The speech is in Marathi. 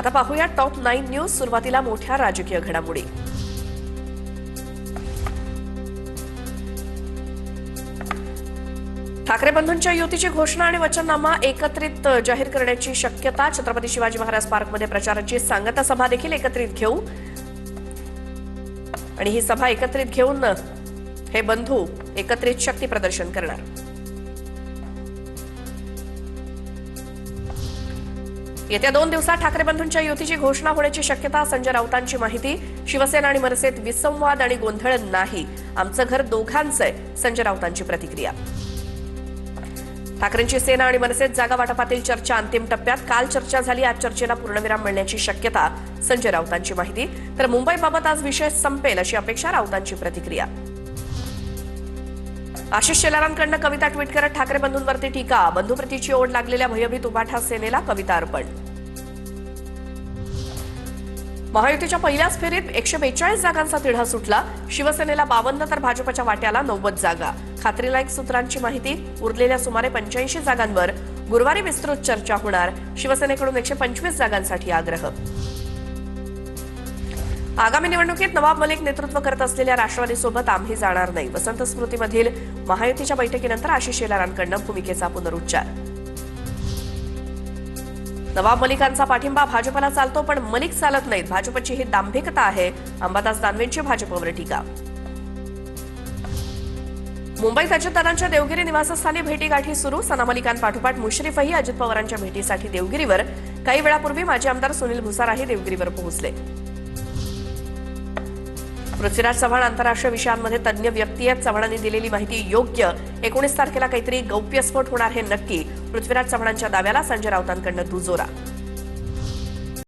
आता पाहूया टॉप 9 न्यूज। सुरुवातीला मोठ्या राजकीय घडामोडी। ठाकरे बंधूंच्या युतीची घोषणा आणि वचननामा एकत्रित जाहीर करण्याची शक्यता। छत्रपती शिवाजी महाराज पार्कमध्ये प्रचाराची सांगता सभा देखील एकत्रित घेऊ आणि ही सभा एकत्रित घेऊन हे बंधू एकत्रित शक्ती प्रदर्शन करणार। येत्या 2 दिवसात ठाकरे बंधूंच्या युतीची घोषणा होण्याची शक्यता। संजय राऊतांची माहिती। शिवसेना आणि मनसेत विसंवाद आणि गोंधळ नाही, आमचं घर दोघांचं आहे, संजय राऊतांची प्रतिक्रिया। ठाकरेंची सेना आणि मनसेत जागा वाटपातील चर्चा अंतिम टप्प्यात। काल चर्चा झाली, आज चर्चेला पूर्णविराम मिळण्याची शक्यता, संजय राऊतांची माहिती। तर मुंबईबाबत आज विषय संपेल अशी अपेक्षा, राऊतांची प्रतिक्रिया। आशिष शेलारांकडनं कविता ट्विट करत ठाकरे बंधूंवरती टीका। बंधुप्रीतीची ओढ लागलेल्या भयभीत उभाठा सेनेला कविता अर्पण। महायुतीच्या पहिल्याच फेरीत 142 जागांचा तिढा सुटला। शिवसेनेला 52 तर भाजपच्या वाट्याला 90 जागा। खात्रीलायक सूत्रांची माहिती। उरलेल्या सुमारे 85 जागांवर गुरुवारी विस्तृत चर्चा होणार। शिवसेनेकडून 125 जागांसाठी आग्रह। आगामी निवडणुकीत नवाब मलिक नेतृत्व करत असलेल्या राष्ट्रवादीसोबत आम्ही जाणार नाही। वसंत स्मृतीमधील महायुतीच्या बैठकीनंतर आशिष शेलारांकडनं भूमिकेचा पुनरुच्चार। नवाब मलिकांचा पाठिंबा भाजपला चालतो, पण मलिक चालत नाहीत, भाजपची ही दांभिकता आहे। अंबादास दानवेंची भाजपवर टीका। मुंबईत अजितदादांच्या देवगिरी निवासस्थानी भेटीगाठी सुरू। सना मलिकांपाठोपाठ मुश्रीफही अजित पवारांच्या भेटीसाठी देवगिरीवर। काही वेळापूर्वी माजी आमदार सुनील भुसाराही देवगिरीवर पोहोचले। पृथ्वीराज चव्हाण आंतरराष्ट्रीय विषयांमध्ये तज्ज्ञ व्यक्ती आहेत, चव्हाणांनी दिलेली माहिती योग्य। 19 तारखेला काहीतरी गौप्यस्फोट होणार हे नक्की। पृथ्वीराज चव्हाणांच्या दाव्याला संजय राऊतांकडनं दुजोरा।